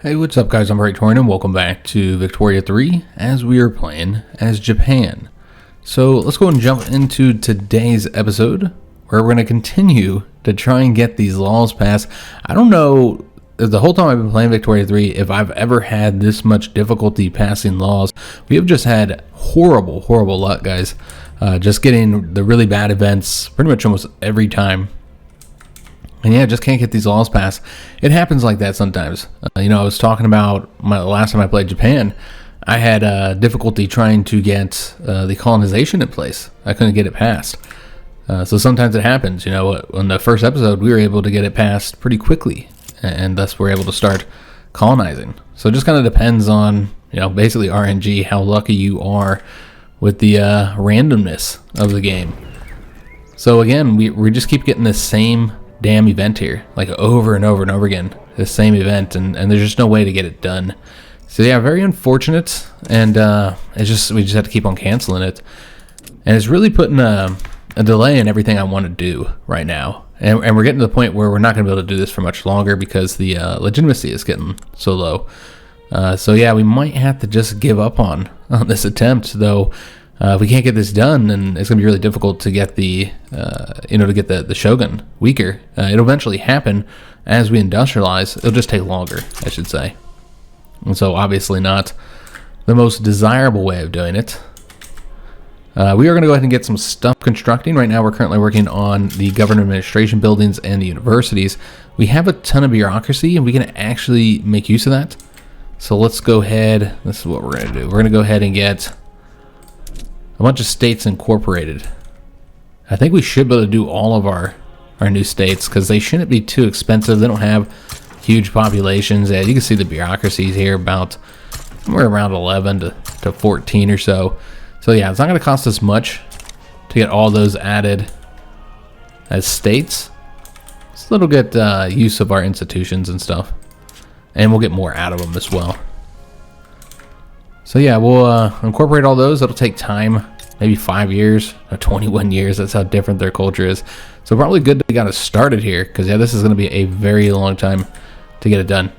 Hey, what's up guys, I'm Victorian and welcome back to Victoria 3 as we are playing as Japan. So let's go and jump into today's episode where we're going to continue to try and get these laws passed. I don't know, the whole time I've been playing Victoria 3, if I've ever had this much difficulty passing laws. We have just had horrible luck, guys. Just getting the really bad events pretty much almost every time. And yeah, just can't get these laws passed. It happens like that sometimes. I was talking about the last time I played Japan. I had difficulty trying to get the colonization in place. I couldn't get it passed. So sometimes it happens. In the first episode, we were able to get it passed pretty quickly. And thus we're able to start colonizing. So it just kind of depends on, basically RNG, how lucky you are with the randomness of the game. So again, we just keep getting this same damn event here, like over and over again, the same event, and there's just no way to get it done. So yeah, very unfortunate, and we just have to keep on canceling it, and it's really putting a delay in everything I want to do right now, and we're getting to the point where we're not going to be able to do this for much longer because the legitimacy is getting so low. So yeah, we might have to just give up on this attempt, though. If we can't get this done, then it's going to be really difficult to get the shogun weaker. It'll eventually happen as we industrialize. It'll just take longer, I should say. And so obviously not the most desirable way of doing it. We are going to go ahead and get some stuff constructing. Right now we're currently working on the government administration buildings and the universities. We have a ton of bureaucracy and we can actually make use of that. So let's go ahead. This is what we're going to do. We're going to go ahead and get a bunch of states incorporated. I think we should be able to do all of our new states because they shouldn't be too expensive. They don't have huge populations. Yeah, you can see the bureaucracies here about somewhere around 11 to 14 or so. So yeah, it's not going to cost us much to get all those added as states. So it'll get use of our institutions and stuff. And we'll get more out of them as well. So yeah, we'll incorporate all those. It'll take time, maybe 5 years or 21 years. That's how different their culture is. So probably good that we got it started here, because yeah, this is going to be a very long time to get it done.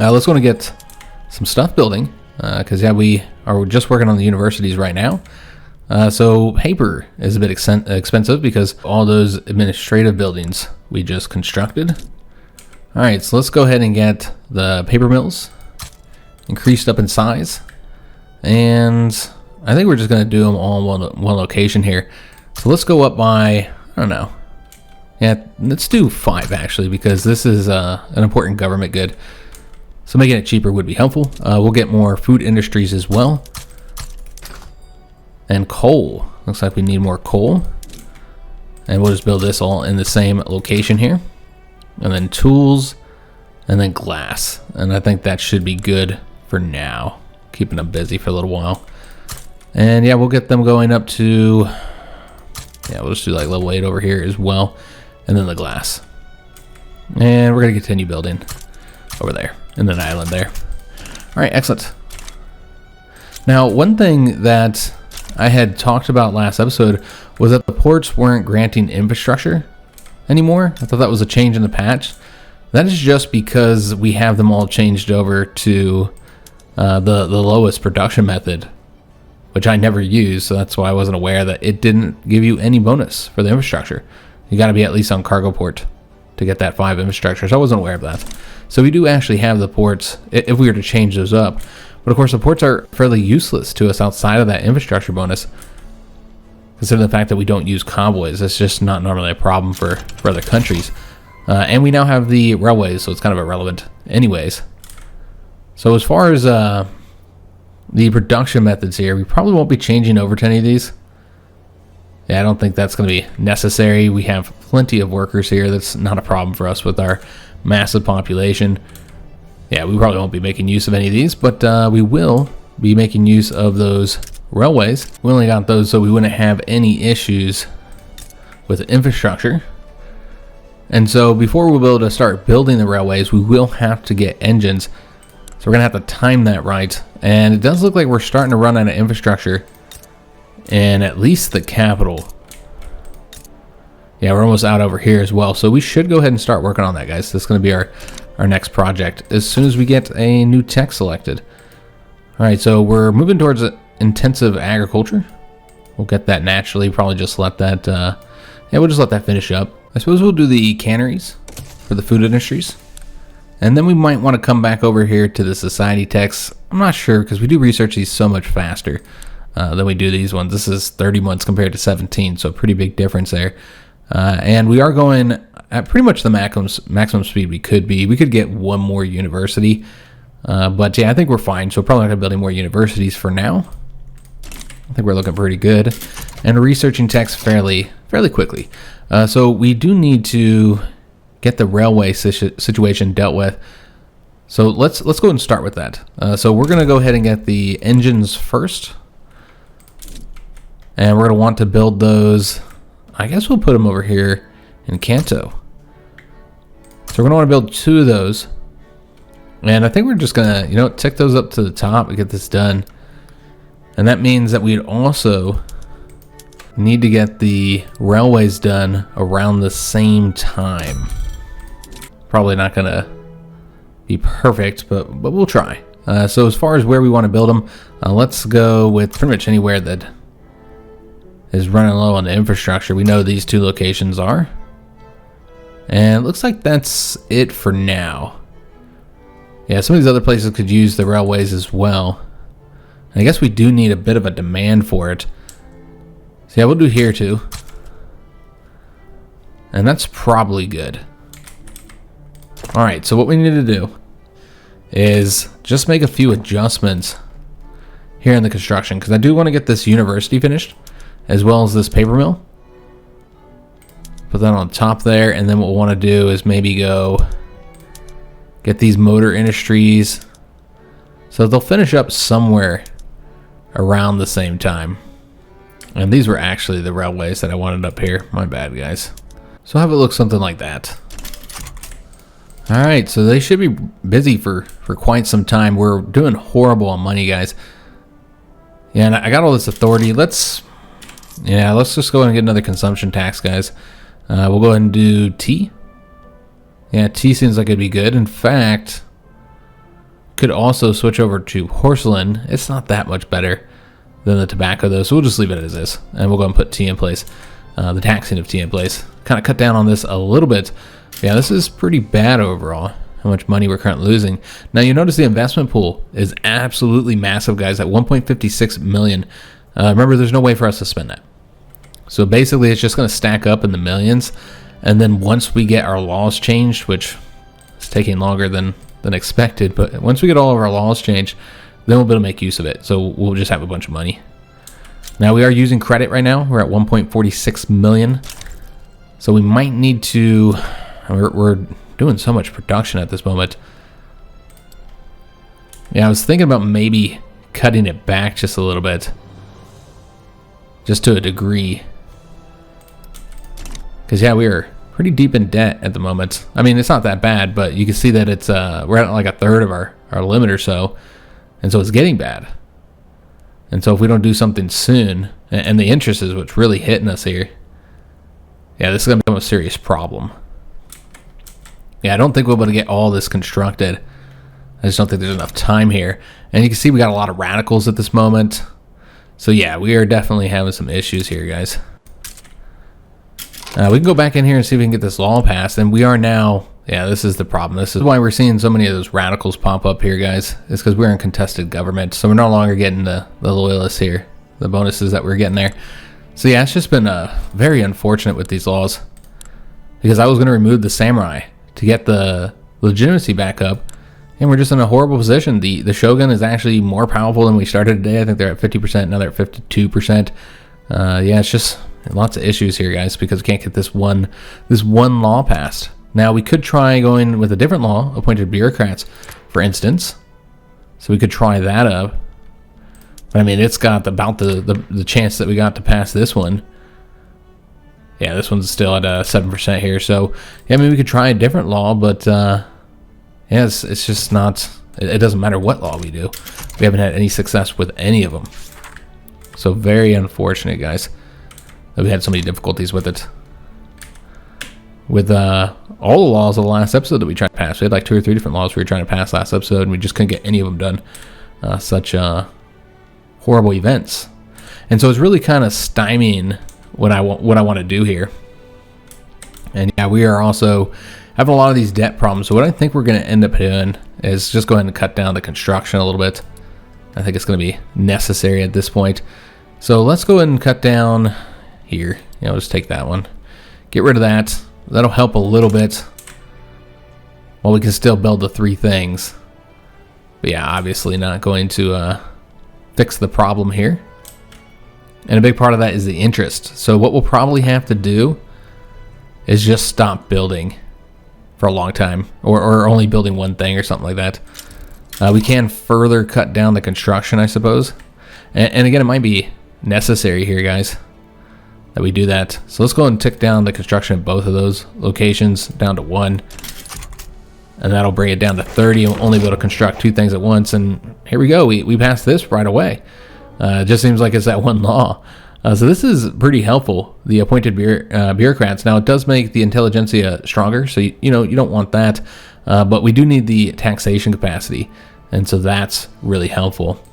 Let's go and get some stuff building, because yeah, we are just working on the universities right now. So paper is a bit expensive because all those administrative buildings we just constructed. All right, so let's go ahead and get the paper mills increased up in size, and I think we're just going to do them all in one location here. So let's go up by, I don't know, yeah, let's do 5 actually, because this is an important government good, so making it cheaper would be helpful. We'll get more food industries as well, and coal. Looks like we need more coal, and we'll just build this all in the same location here, and then tools, and then glass, and I think that should be good for now, keeping them busy for a little while. And yeah, we'll get them going up to, yeah, we'll just do like level 8 over here as well, and then the glass, and we're gonna continue building over there in an island there. All right, excellent. Now, one thing that I had talked about last episode was that the ports weren't granting infrastructure anymore. I thought that was a change in the patch. That is just because we have them all changed over to the lowest production method, which I never used, so that's why I wasn't aware that it didn't give you any bonus for the infrastructure. You got to be at least on cargo port to get that 5 infrastructure, so I wasn't aware of that. So we do actually have the ports if we were to change those up, but of course the ports are fairly useless to us outside of that infrastructure bonus, considering the fact that we don't use convoys. That's just not normally a problem for other countries. And we now have the railways, so it's kind of irrelevant anyways. So as far as the production methods here, we probably won't be changing over to any of these. Yeah, I don't think that's going to be necessary. We have plenty of workers here. That's not a problem for us with our massive population. Yeah, we probably won't be making use of any of these, but we will be making use of those railways. We only got those so we wouldn't have any issues with infrastructure. And so before we'll be able to start building the railways, we will have to get engines. So we're going to have to time that right. And it does look like we're starting to run out of infrastructure in at least the capital. Yeah, we're almost out over here as well. So we should go ahead and start working on that, guys. This is going to be our our next project as soon as we get a new tech selected. All right, so we're moving towards intensive agriculture. We'll get that naturally. Probably just let that, yeah, we'll just let that finish up. I suppose we'll do the canneries for the food industries. And then we might want to come back over here to the society techs. I'm not sure because we do research these so much faster than we do these ones. This is 30 months compared to 17, so a pretty big difference there. And we are going at pretty much the maximum speed we could be. We could get one more university. But yeah, I think we're fine. So probably not going to build any more universities for now. I think we're looking pretty good. And researching techs fairly quickly. So we do need to get the railway situation dealt with. So let's go ahead and start with that. So we're going to go ahead and get the engines first. And we're going to want to build those. I guess we'll put them over here in Kanto. So we're going to want to build 2 of those. And I think we're just going to, tick those up to the top and get this done. And that means that we'd also need to get the railways done around the same time. Probably not going to be perfect, but we'll try. So as far as where we want to build them, let's go with pretty much anywhere that is running low on the infrastructure. We know these 2 locations are. And it looks like that's it for now. Yeah, some of these other places could use the railways as well. And I guess we do need a bit of a demand for it. So yeah, we'll do here too. And that's probably good. Alright, so what we need to do is just make a few adjustments here in the construction, because I do want to get this university finished, as well as this paper mill. Put that on top there, and then what we'll want to do is maybe go get these motor industries. So they'll finish up somewhere around the same time. And these were actually the railways that I wanted up here. My bad, guys. So have it look something like that. Alright, so they should be busy for quite some time. We're doing horrible on money, guys. Yeah, and I got all this authority. Let's just go ahead and get another consumption tax, guys. We'll go ahead and do T. Yeah, T seems like it'd be good. In fact, could also switch over to porcelain. It's not that much better than the tobacco, though, so we'll just leave it as is. And we'll go and put T in place. The taxing of T in place. Kind of cut down on this a little bit. Yeah, this is pretty bad overall, how much money we're currently losing. Now, you notice the investment pool is absolutely massive, guys, at 1.56 million. Remember, there's no way for us to spend that. So basically, it's just going to stack up in the millions. And then once we get our laws changed, which is taking longer than expected, but once we get all of our laws changed, then we'll be able to make use of it. So we'll just have a bunch of money. Now, we are using credit right now. We're at 1.46 million. So we might need to... We're doing so much production at this moment. Yeah, I was thinking about maybe cutting it back just a little bit. Just to a degree. Because, yeah, we are pretty deep in debt at the moment. I mean, it's not that bad, but you can see that it's we're at like a third of our limit or so. And so it's getting bad. And so if we don't do something soon, and the interest is what's really hitting us here. Yeah, this is going to become a serious problem. Yeah, I don't think we'll be able to get all this constructed. I just don't think there's enough time here. And you can see we got a lot of radicals at this moment. So yeah, we are definitely having some issues here, guys. We can go back in here and see if we can get this law passed. And we are now... Yeah, this is the problem. This is why we're seeing so many of those radicals pop up here, guys. It's because we're in contested government. So we're no longer getting the loyalists here. The bonuses that we're getting there. So yeah, it's just been very unfortunate with these laws. Because I was going to remove the samurai to get the legitimacy back up, and we're just in a horrible position. The shogun is actually more powerful than we started today. I think they're at 50%, now they're at 52%. Yeah, it's just lots of issues here, guys, because we can't get this one law passed. Now, we could try going with a different law, appointed bureaucrats, for instance. So we could try that up. But I mean, it's got about the chance that we got to pass this one. Yeah, this one's still at 7% here. So, yeah, I mean, we could try a different law, but, yeah, it's just not... It doesn't matter what law we do. We haven't had any success with any of them. So, very unfortunate, guys, that we had so many difficulties with it. with all the laws of the last episode that we tried to pass. We had like 2 or 3 different laws we were trying to pass last episode, and we just couldn't get any of them done. Such horrible events. And so it's really kind of stymieing what I want to do here. And yeah, we are also having a lot of these debt problems. So what I think we're going to end up doing is just go ahead and cut down the construction a little bit. I think it's going to be necessary at this point. So let's go ahead and cut down here. Just take that one. Get rid of that. That'll help a little bit. Well, we can still build the 3 things. But yeah, obviously not going to fix the problem here. And a big part of that is the interest. So what we'll probably have to do is just stop building for a long time, or only building one thing or something like that. We can further cut down the construction, I suppose. And again, it might be necessary here, guys, that we do that. So let's go ahead and tick down the construction at both of those locations down to 1. And that'll bring it down to 30. We'll only be able to construct 2 things at once. And here we go. We passed this right away. It just seems like it's that one law. So this is pretty helpful, the appointed bureaucrats. Now, it does make the intelligentsia stronger, so you don't want that. But we do need the taxation capacity, and so that's really helpful.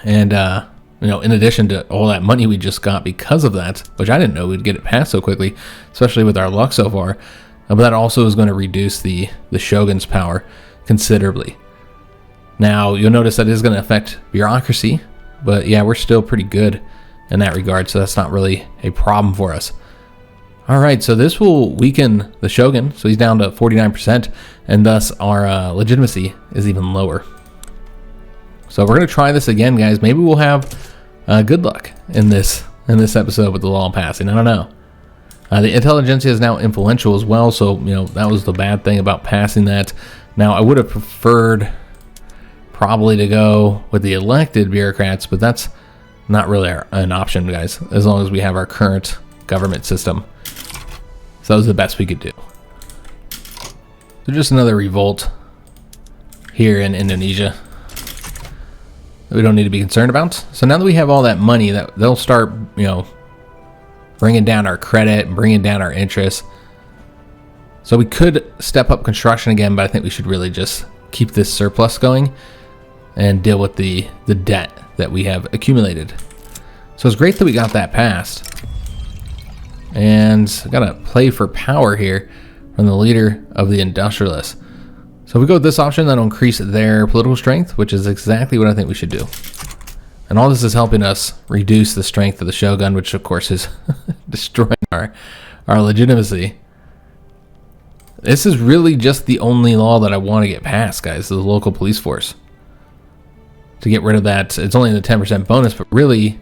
And in addition to all that money we just got because of that, which I didn't know we'd get it passed so quickly, especially with our luck so far. But that also is going to reduce the shogun's power considerably. Now, you'll notice that is going to affect bureaucracy, but yeah, we're still pretty good in that regard, so that's not really a problem for us. All right, so this will weaken the shogun, so he's down to 49%, and thus our legitimacy is even lower. So we're going to try this again, guys. Maybe we'll have good luck in this episode with the law passing. I don't know. The intelligentsia is now influential as well, so that was the bad thing about passing that. Now, I would have preferred probably to go with the elected bureaucrats, but that's not really an option, guys, as long as we have our current government system. So that was the best we could do. So just another revolt here in Indonesia that we don't need to be concerned about. So now that we have all that money, that they'll start, bringing down our credit and bringing down our interest. So we could step up construction again, but I think we should really just keep this surplus going and deal with the debt that we have accumulated. So it's great that we got that passed. And I got to play for power here from the leader of the industrialists. So if we go with this option, that'll increase their political strength, which is exactly what I think we should do. And all this is helping us reduce the strength of the shogun, which of course is destroying our legitimacy. This is really just the only law that I want to get passed, guys, the local police force. To get rid of that, it's only the 10% bonus, but really,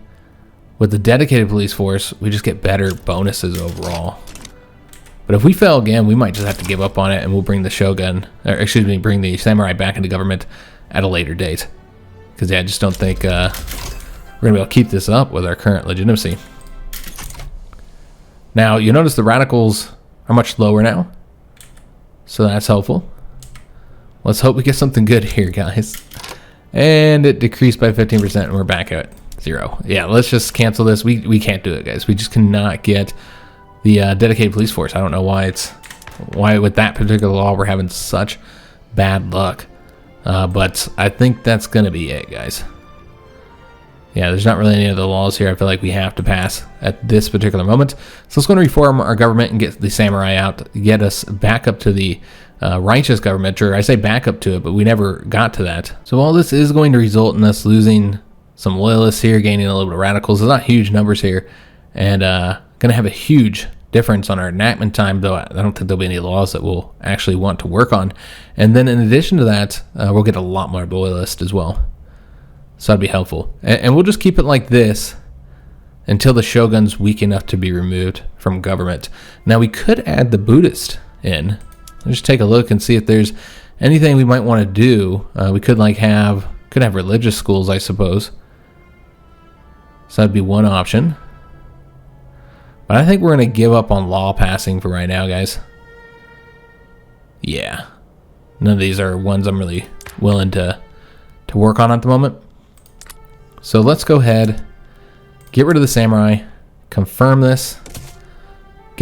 with the dedicated police force, we just get better bonuses overall. But if we fail again, we might just have to give up on it, and we'll bring the shogun, or excuse me, bring the samurai back into government at a later date. Because yeah, I just don't think we're gonna be able to keep this up with our current legitimacy. Now, you'll notice the radicals are much lower now, so that's helpful. Let's hope we get something good here, guys. And it decreased by 15%, and we're back at 0. Yeah, let's just cancel this. We can't do it, guys. We just cannot get the dedicated police force. I don't know why with that particular law we're having such bad luck. But I think that's going to be it, guys. Yeah, there's not really any other laws here I feel like we have to pass at this particular moment. So let's go and reform our government and get the samurai out, get us back up to the righteous government, or I say back up to it, but we never got to that. So all this is going to result in us losing some loyalists here, gaining a little bit of radicals. There's not huge numbers here, and going to have a huge difference on our enactment time, though I don't think there'll be any laws that we'll actually want to work on. And then in addition to that, we'll get a lot more loyalists as well. So that'd be helpful. And we'll just keep it like this until the shogun's weak enough to be removed from government. Now we could add the Buddhist in. Just take a look and see if there's anything we might want to do. We could have religious schools, I suppose. So that'd be one option. But I think we're going to give up on law passing for right now, guys. Yeah. None of these are ones I'm really willing to work on at the moment. So let's go ahead, get rid of the samurai, confirm this,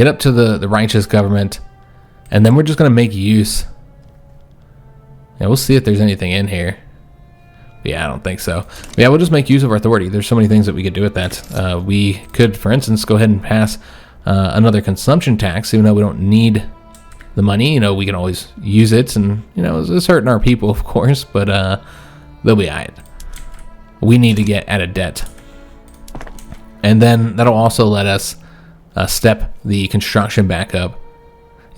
get up to the righteous government, and then we're just going to make use. Yeah, we'll see if there's anything in here. Yeah, I don't think so. But yeah, we'll just make use of our authority. There's so many things that we could do with that. We could, for instance, go ahead and pass another consumption tax, even though we don't need the money. You know, we can always use it, and, you know, it's hurting our people, of course, but they'll be all right. We need to get out of debt. And then that'll also let us step the construction back up.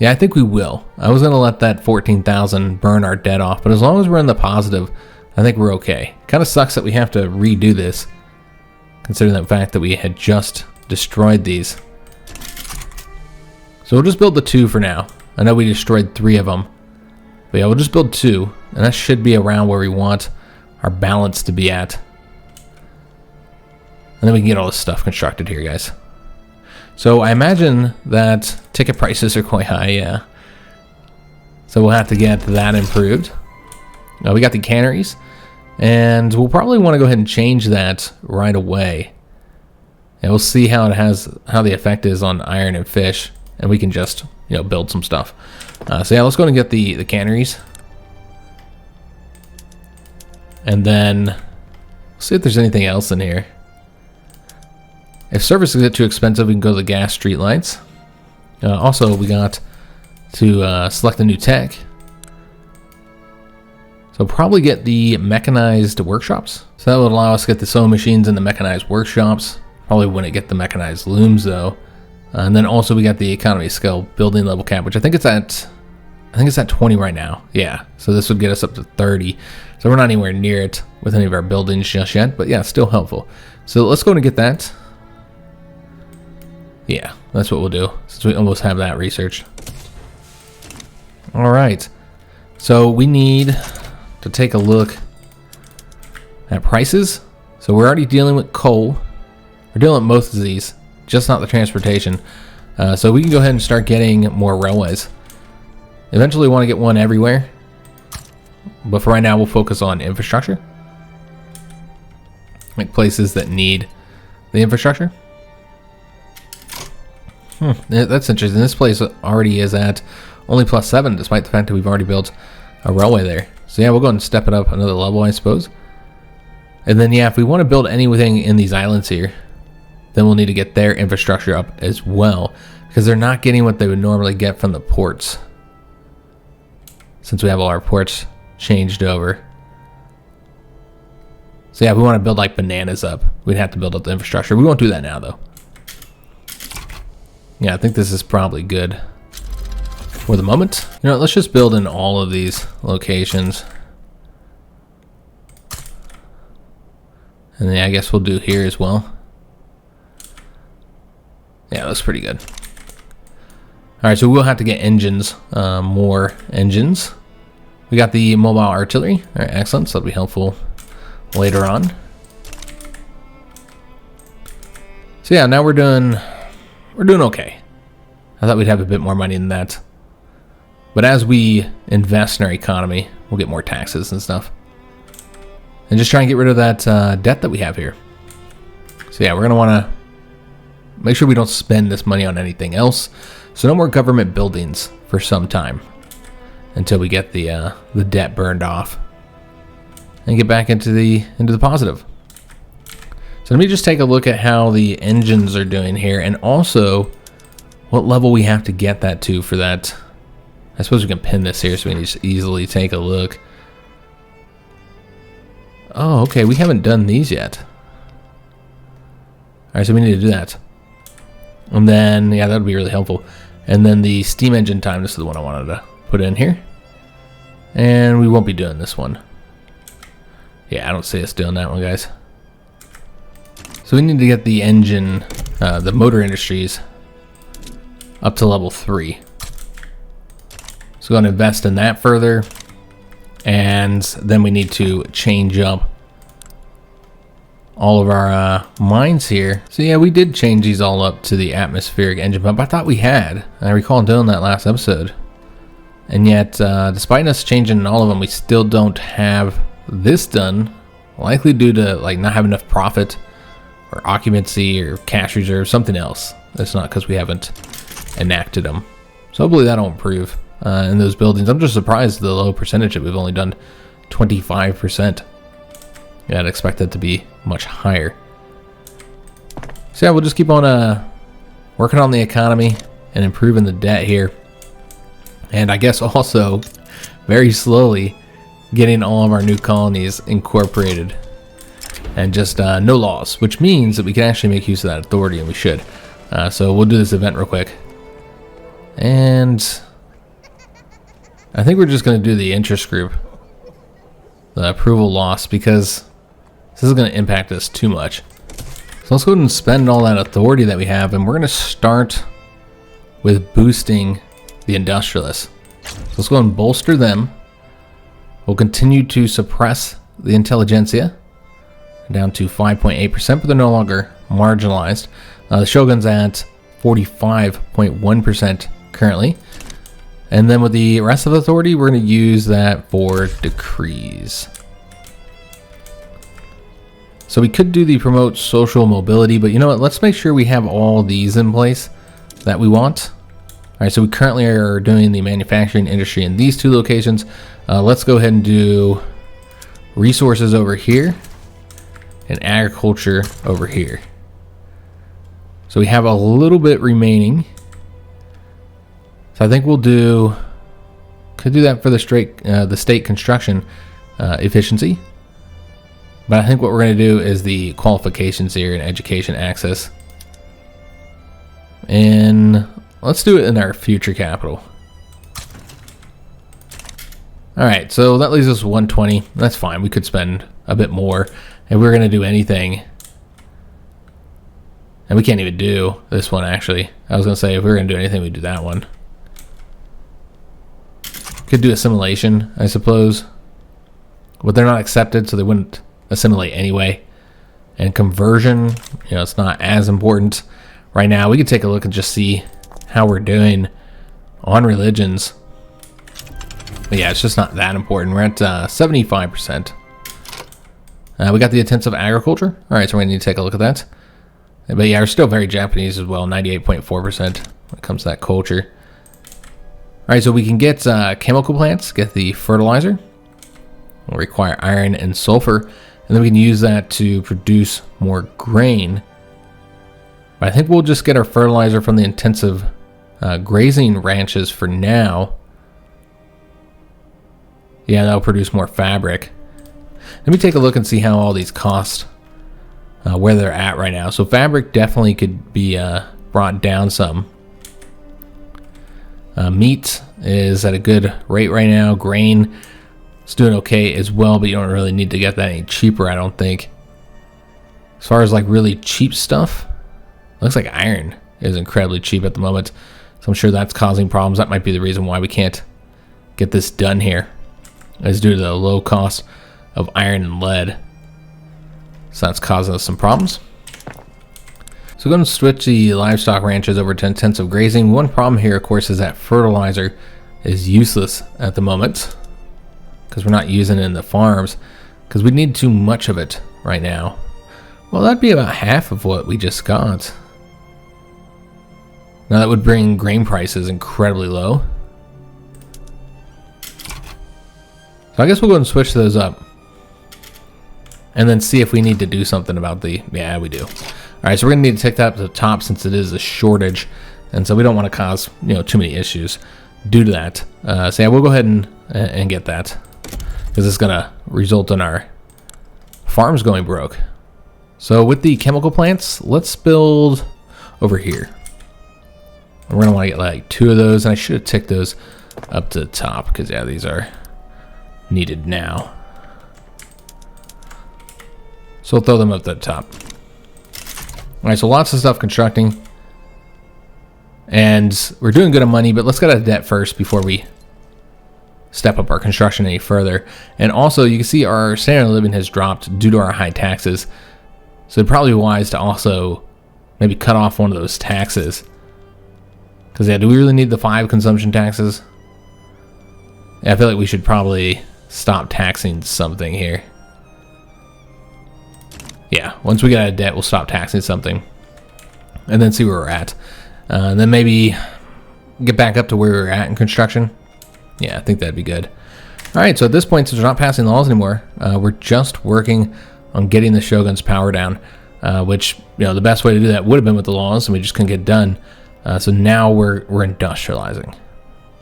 Yeah, I think we will. I was going to let that 14,000 burn our debt off, but as long as we're in the positive, I think we're okay. Kind of sucks that we have to redo this, considering the fact that we had just destroyed these. So we'll just build the 2 for now. I know we destroyed 3 of them, but yeah, we'll just build 2, and that should be around where we want our balance to be at. And then we can get all this stuff constructed here, guys. So I imagine that ticket prices are quite high, yeah. So we'll have to get that improved. We got the canneries, and we'll probably want to go ahead and change that right away. And we'll see how the effect is on iron and fish, and we can just, you know, build some stuff. So yeah, let's go and get the canneries, and then see if there's anything else in here. If services get too expensive, we can go to the gas street lights. Also, we got to select a new tech. So probably get the mechanized workshops. So that would allow us to get the sewing machines in the mechanized workshops. Probably wouldn't get the mechanized looms though. And then also we got the economy scale building level cap, which I think it's at 20 right now. Yeah, so this would get us up to 30. So we're not anywhere near it with any of our buildings just yet, but yeah, still helpful. So let's go and get that. Yeah, that's what we'll do, since we almost have that researched. All right, so we need to take a look at prices. So we're already dealing with coal. We're dealing with most of these, just not the transportation. So we can go ahead and start getting more railways. Eventually we want to get one everywhere, but for right now we'll focus on infrastructure, like places that need the infrastructure. That's interesting. This place already is at only +7, despite the fact that we've already built a railway there. So yeah, we'll go ahead and step it up another level, I suppose. And then yeah, if we want to build anything in these islands here, then we'll need to get their infrastructure up as well, because they're not getting what they would normally get from the ports, since we have all our ports changed over. So yeah, if we want to build like bananas up, we'd have to build up the infrastructure. We won't do that now though. Yeah, I think this is probably good for the moment. You know, let's just build in all of these locations. And then I guess we'll do here as well. Yeah, that's pretty good. All right, so we'll have to get engines, more engines. We got the mobile artillery. All right, excellent. So that'll be helpful later on. So yeah, now we're doing okay. I thought we'd have a bit more money than that. But as we invest in our economy, we'll get more taxes and stuff. And just try and get rid of that debt that we have here. So yeah, we're going to want to make sure we don't spend this money on anything else. So no more government buildings for some time, until we get the debt burned off and get back into the positive. So let me just take a look at how the engines are doing here, and also what level we have to get that to for that. I suppose we can pin this here so we can just easily take a look. Oh, okay, we haven't done these yet. All right, so we need to do that. And then, yeah, that would be really helpful. And then the steam engine time, this is the one I wanted to put in here. And we won't be doing this one. Yeah, I don't see us doing that one, guys. So we need to get the engine, the motor industries, up to level 3. So we're going to invest in that further. And then we need to change up all of our mines here. So yeah, we did change these all up to the atmospheric engine pump. I thought we had. I recall doing that last episode. And yet, despite us changing all of them, we still don't have this done. Likely due to like not having enough profit, or occupancy, or cash reserve, something else. That's not because we haven't enacted them. So hopefully that'll improve in those buildings. I'm just surprised at the low percentage that we've only done 25%. Yeah, I'd expect that to be much higher. So yeah, we'll just keep on working on the economy and improving the debt here. And I guess also very slowly getting all of our new colonies incorporated. And just no laws, which means that we can actually make use of that authority, and we should. So we'll do this event real quick. And I think we're just going to do the interest group, the approval loss, because this is going to impact us too much. So let's go ahead and spend all that authority that we have, and we're going to start with boosting the industrialists. So let's go ahead and bolster them. We'll continue to suppress the intelligentsia down to 5.8%, but they're no longer marginalized. The shogun's at 45.1% currently. And then with the rest of the authority, we're going to use that for decrees. So we could do the promote social mobility, but you know what? Let's make sure we have all these in place that we want. All right, so we currently are doing the manufacturing industry in these two locations. Let's go ahead and do resources over here and agriculture over here. So we have a little bit remaining. So I think we'll could do that for the state construction efficiency. But I think what we're going to do is the qualifications here and education access. And let's do it in our future capital. All right, so that leaves us 120. That's fine. We could spend a bit more if we're going to do anything. And we can't even do this one, actually. I was going to say if we were going to do anything, we'd do that one. Could do assimilation, I suppose. But they're not accepted, so they wouldn't assimilate anyway. And conversion, you know, it's not as important right now. We could take a look and just see how we're doing on religions. But yeah, it's just not that important. We're at 75%. We got the intensive agriculture. All right, so we're going to need to take a look at that. But yeah, we're still very Japanese as well, 98.4% when it comes to that culture. All right, so we can get chemical plants, get the fertilizer. We'll require iron and sulfur, and then we can use that to produce more grain. But I think we'll just get our fertilizer from the intensive grazing ranches for now. Yeah, that'll produce more fabric. Let me take a look and see how all these cost, where they're at right now. So fabric definitely could be brought down some. Meat is at a good rate right now. Grain is doing okay as well, but you don't really need to get that any cheaper, I don't think. As far as like really cheap stuff, looks like iron is incredibly cheap at the moment. So I'm sure that's causing problems. That might be the reason why we can't get this done here, is due to the low cost of iron and lead. So that's causing us some problems. So we're going to switch the livestock ranches over to intensive grazing. One problem here, of course, is that fertilizer is useless at the moment because we're not using it in the farms because we need too much of it right now. Well, that'd be about half of what we just got. Now that would bring grain prices incredibly low. So I guess we'll go and switch those up and then see if we need to do something about the, yeah, we do. All right, so we're gonna need to take that up to the top since it is a shortage. And so we don't want to cause, you know, too many issues due to that. So yeah, we'll go ahead and get that because it's gonna result in our farms going broke. So with the chemical plants, let's build over here. We're gonna want to get like 2 of those, and I should have ticked those up to the top because yeah, these are needed now. So we'll throw them up to the top. All right, so lots of stuff constructing, and we're doing good on money, but let's get out of debt first before we step up our construction any further. And also, you can see our standard of living has dropped due to our high taxes. So it'd probably be wise to also maybe cut off one of those taxes. Because yeah, do we really need the 5 consumption taxes? Yeah, I feel like we should probably stop taxing something here. Yeah, once we get out of debt, we'll stop taxing something. And then see where we're at. And then maybe get back up to where we were at in construction? Yeah, I think that'd be good. All right, so at this point, since we're not passing laws anymore, we're just working on getting the shogun's power down, which, you know, the best way to do that would have been with the laws, and we just couldn't get done. So now we're industrializing,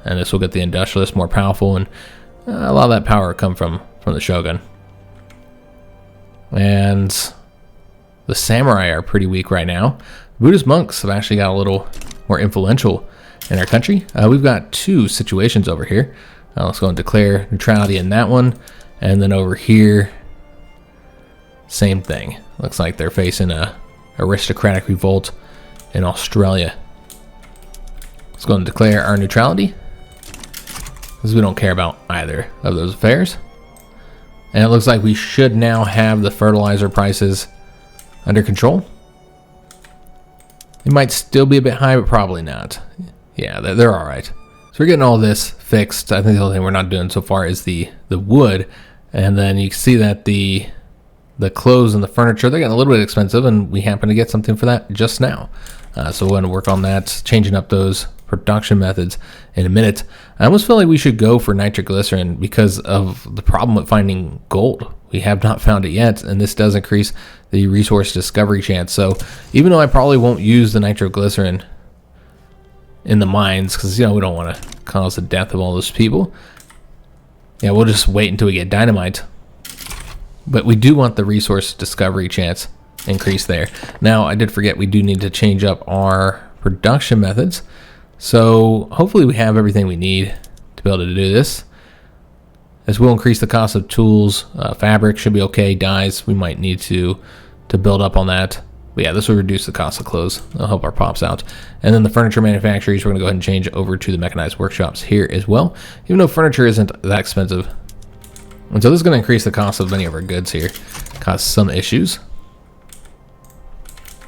and this will get the industrialists more powerful, and a lot of that power will come from the shogun. And the samurai are pretty weak right now. Buddhist monks have actually got a little more influential in our country. We've got two situations over here. Let's go and declare neutrality in that one, and then over here, same thing. Looks like they're facing a aristocratic revolt in Australia. Let's go and declare our neutrality, because we don't care about either of those affairs. And it looks like we should now have the fertilizer prices under control. It might still be a bit high, but probably not. Yeah, they're all right. So we're getting all this fixed. I think the only thing we're not doing so far is the wood. And then you can see that the clothes and the furniture, they're getting a little bit expensive, and we happen to get something for that just now. So we're going to work on that, changing up those production methods in a minute. I almost feel like we should go for nitroglycerin because of the problem with finding gold. We have not found it yet, and this does increase the resource discovery chance. So even though I probably won't use the nitroglycerin in the mines, because, you know, we don't want to cause the death of all those people, yeah, we'll just wait until we get dynamite. But we do want the resource discovery chance increase there. Now, I did forget we do need to change up our production methods. So hopefully we have everything we need to be able to do this. This will increase the cost of tools. Fabric should be okay. Dyes, we might need to build up on that. But yeah, this will reduce the cost of clothes. It'll help our pops out. And then the furniture manufacturers, we're going to go ahead and change over to the mechanized workshops here as well, even though furniture isn't that expensive. And so this is going to increase the cost of many of our goods here, cause some issues.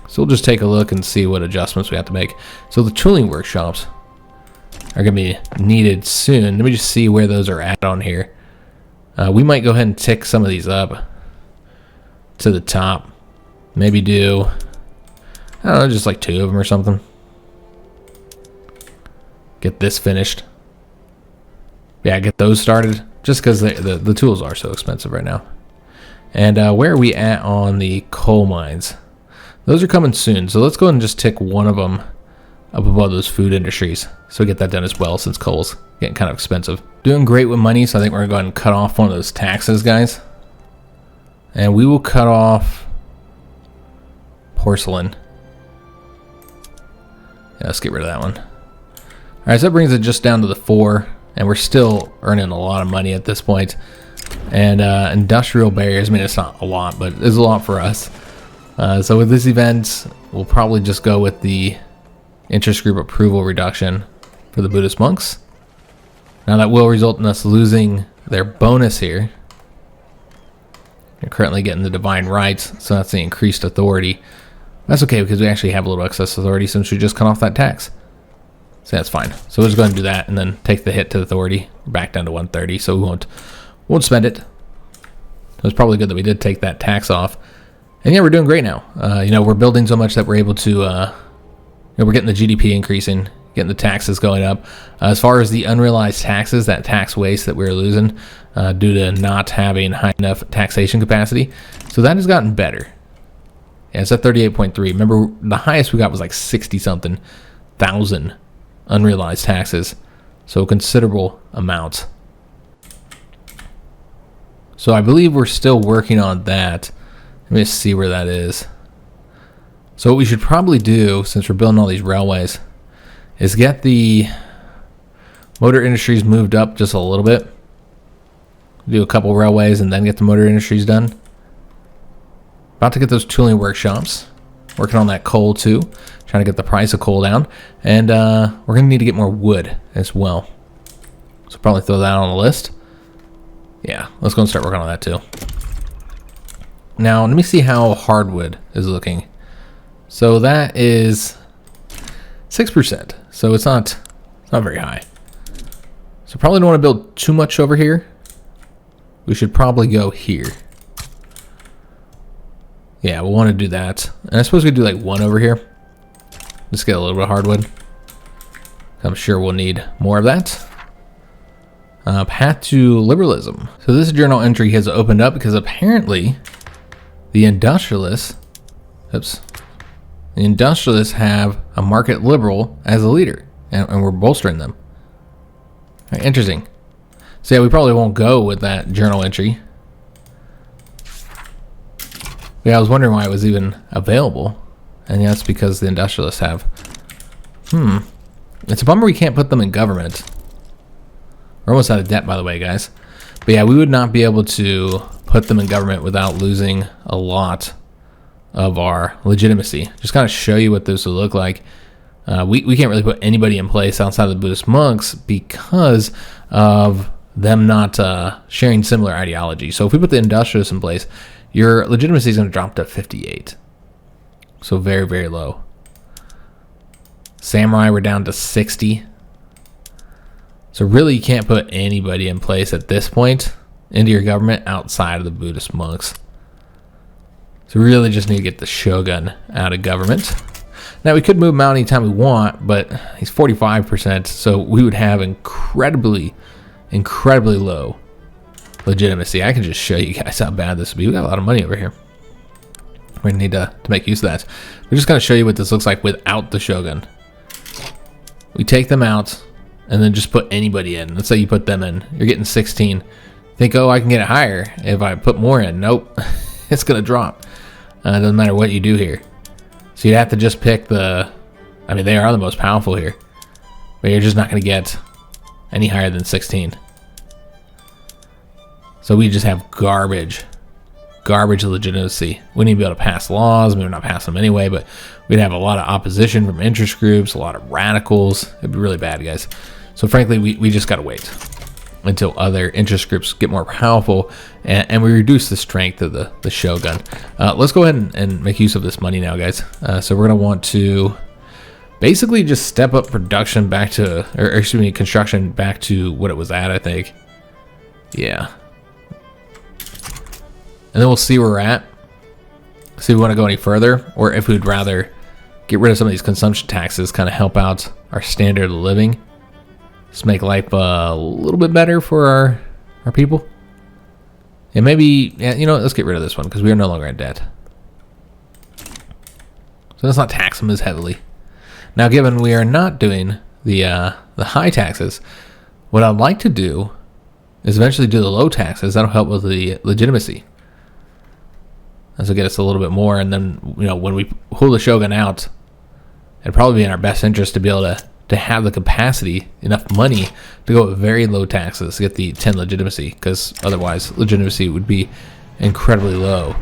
So we'll just take a look and see what adjustments we have to make. So the tooling workshops are going to be needed soon. Let me just see where those are at on here. We might go ahead and tick some of these up to the top. Maybe do, I don't know, just like 2 of them or something. Get this finished. Yeah, get those started, just because the tools are so expensive right now. And where are we at on the coal mines? Those are coming soon, so let's go ahead and just tick one of them up above those food industries, so we get that done as well, since coal's getting kind of expensive. Doing great with money, so I think we're going to go ahead and cut off one of those taxes, guys. And we will cut off porcelain. Yeah, let's get rid of that one. All right, so that brings it just down to the 4, and we're still earning a lot of money at this point. And industrial barriers, I mean, it's not a lot, but it's a lot for us. So with this event, we'll probably just go with the interest group approval reduction for the Buddhist monks. Now that will result in us losing their bonus here. They're currently getting the divine rights, so that's the increased authority. That's okay, because we actually have a little excess authority since we just cut off that tax. So that's fine. So we'll just go ahead and do that, and then take the hit to the authority. We're back down to 130, so we won't spend it. It was probably good that we did take that tax off. And yeah, we're doing great now. You know, we're building so much that we're able to, you know, we're getting the GDP increasing, getting the taxes going up. As far as the unrealized taxes, that tax waste that we're losing due to not having high enough taxation capacity, so that has gotten better. Yeah, it's at 38.3. Remember, the highest we got was like 60-something thousand unrealized taxes, so a considerable amount. So I believe we're still working on that. Let me just see where that is. So what we should probably do, since we're building all these railways, is get the motor industries moved up just a little bit. Do a couple railways and then get the motor industries done. About to get those tooling workshops. Working on that coal too. Trying to get the price of coal down. And we're going to need to get more wood as well. So probably throw that on the list. Yeah, let's go and start working on that too. Now, let me see how hardwood is looking. So that is 6%. So it's not very high. So probably don't want to build too much over here. We should probably go here. Yeah, we'll want to do that. And I suppose we do like 1 over here. Just get a little bit of hardwood. I'm sure we'll need more of that. Path to liberalism. So this journal entry has opened up because apparently the industrialists have a market liberal as a leader, and we're bolstering them. All right, interesting. So yeah, we probably won't go with that journal entry. Yeah, I was wondering why it was even available, and yeah, that's because the industrialists have. It's a bummer we can't put them in government. We're almost out of debt, by the way, guys. But yeah, we would not be able to put them in government without losing a lot of our legitimacy. Just kind of show you what this would look like. We can't really put anybody in place outside of the Buddhist monks because of them not sharing similar ideology. So if we put the industrialists in place, your legitimacy is going to drop to 58. So very, very low. Samurai, we're down to 60. So really, you can't put anybody in place at this point into your government outside of the Buddhist monks. So we really just need to get the shogun out of government. Now, we could move him out anytime we want, but he's 45%, so we would have incredibly low legitimacy. I can just show you guys how bad this would be. We got a lot of money over here. We're going to need to make use of that. We're just going to show you what this looks like without the shogun. We take them out, and then just put anybody in. Let's say you put them in. You're getting 16. Think, oh, I can get it higher if I put more in. Nope. It's going to drop. It doesn't matter what you do here. So you'd have to just pick the... I mean, they are the most powerful here. But you're just not going to get any higher than 16. So we just have garbage legitimacy. We need to be able to pass laws. I mean, we're not passing them anyway, but we'd have a lot of opposition from interest groups, a lot of radicals. It'd be really bad, guys. So frankly, we just got to wait until other interest groups get more powerful and we reduce the strength of the shogun. Let's go ahead and make use of this money now, guys. So we're going to want to basically just step up production back to, or excuse me, construction back to what it was at, I think. Yeah. And then we'll see where we're at. See if we want to go any further, or if we'd rather get rid of some of these consumption taxes, kind of help out our standard of living. Just make life a little bit better for our people. And maybe, yeah, you know what, let's get rid of this one because we are no longer in debt. So let's not tax them as heavily. Now, given we are not doing the high taxes, what I'd like to do is eventually do the low taxes. That'll help with the legitimacy. This will get us a little bit more, and then, you know, when we pull the shogun out, it'd probably be in our best interest to be able to have the capacity, enough money to go with very low taxes to get the 10 legitimacy, because otherwise legitimacy would be incredibly low.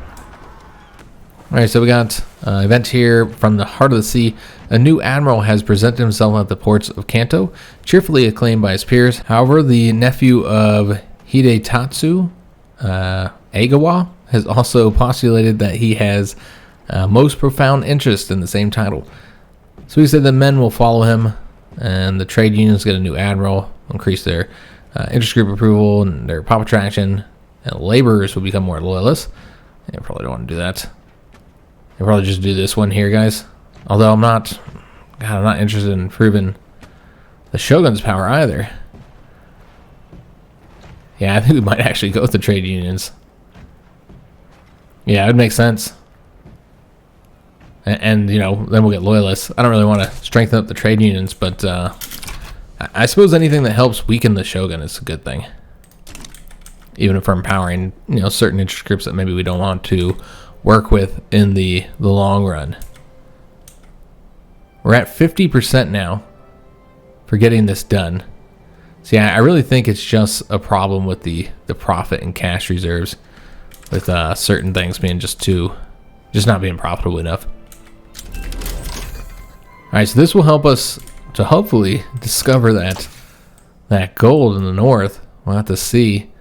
All right, so we got an event here from the heart of the sea. A new admiral has presented himself at the ports of Kanto, cheerfully acclaimed by his peers. However, the nephew of Hidetatsu, Egawa, has also postulated that he has most profound interest in the same title. So he said the men will follow him, and the trade unions get a new admiral, increase their interest group approval and their pop attraction, and laborers will become more loyalists. They probably don't want to do that. They probably just do this one here, guys. Although I'm not interested in improving the shogun's power either. Yeah, I think we might actually go with the trade unions. Yeah, it would make sense. And you know, then we'll get loyalists. I don't really want to strengthen up the trade unions, but I suppose anything that helps weaken the shogun is a good thing. Even if we're empowering, you know, certain interest groups that maybe we don't want to work with in the long run. We're at 50% now for getting this done. So yeah, I really think it's just a problem with the profit and cash reserves, with certain things being just not being profitable enough. All right, so this will help us to hopefully discover that gold in the north. We'll have to see.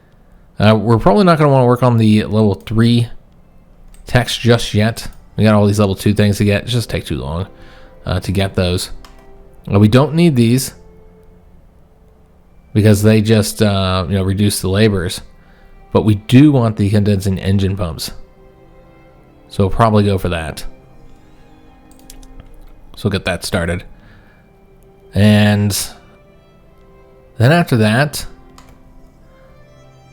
We're probably not going to want to work on the level 3 text just yet. We got all these level 2 things to get. It just take too long to get those. We don't need these because they just reduce the laborers. But we do want the condensing engine pumps, so we'll probably go for that. So we'll get that started. And Then after that,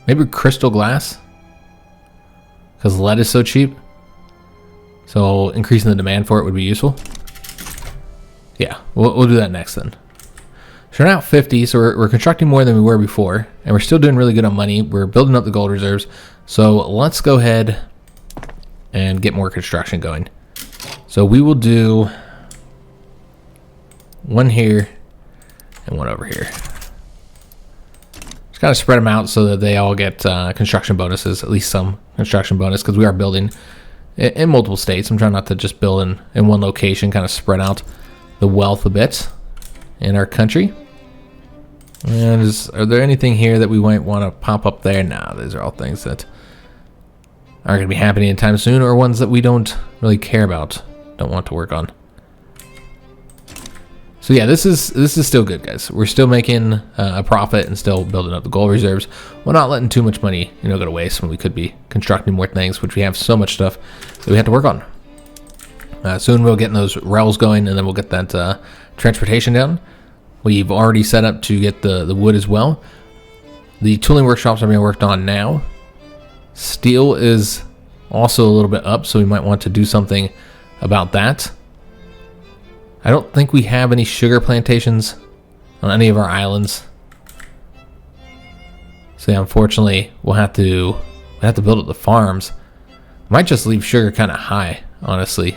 maybe crystal glass, because lead is so cheap. So increasing the demand for it would be useful. Yeah, we'll do that next then. So we're now at 50, so we're constructing more than we were before, and we're still doing really good on money. We're building up the gold reserves. So let's go ahead and get more construction going. So we will do one here and one over here. Just kind of spread them out so that they all get construction bonuses, at least some construction bonus, because we are building in multiple states. I'm trying not to just build in one location, kind of spread out the wealth a bit in our country. And are there anything here that we might want to pop up there? No, these are all things that aren't going to be happening anytime soon, or ones that we don't really care about, don't want to work on. So yeah, this is still good, guys. We're still making a profit and still building up the gold reserves. We're not letting too much money, go to waste when we could be constructing more things, which we have so much stuff that we have to work on. Soon we'll get those rails going, and then we'll get that transportation down. We've already set up to get the wood as well. The tooling workshops are being worked on now. Steel is also a little bit up, so we might want to do something about that. I don't think we have any sugar plantations on any of our islands. So yeah, unfortunately, we'll have to build up the farms. Might just leave sugar kind of high, honestly.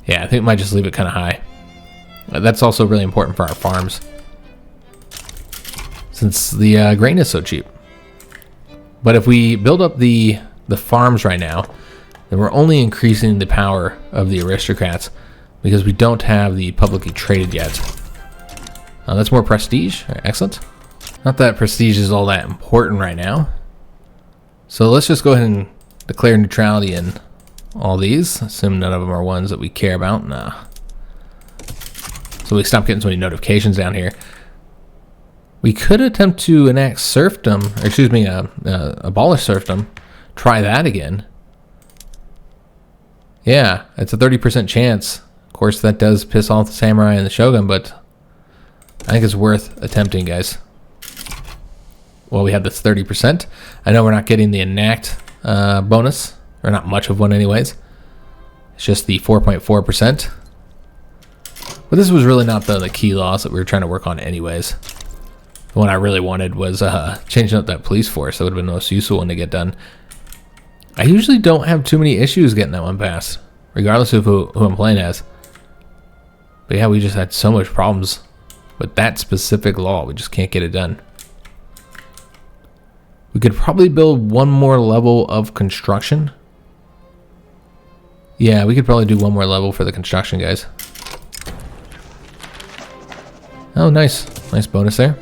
Yeah, I think we might just leave it kind of high. That's also really important for our farms, since the grain is so cheap. But if we build up the farms right now, then we're only increasing the power of the aristocrats, because we don't have the publicly traded yet. That's more prestige. Right, excellent. Not that prestige is all that important right now. So let's just go ahead and declare neutrality in all these. Assume none of them are ones that we care about. Nah. So we stop getting so many notifications down here. We could attempt to enact serfdom, or excuse me, abolish serfdom. Try that again. Yeah, it's a 30% chance. Of course, that does piss off the samurai and the shogun, but I think it's worth attempting, guys. Well, we have this 30%. I know we're not getting the enact bonus, or not much of one anyways. It's just the 4.4%. But this was really not the key laws that we were trying to work on anyways. The one I really wanted was changing up that police force. That would have been the most useful one to get done. I usually don't have too many issues getting that one passed, regardless of who I'm playing as. But yeah, we just had so much problems with that specific law. We just can't get it done. We could probably build one more level of construction. Yeah, we could probably do one more level for the construction, guys. Oh, nice. Nice bonus there.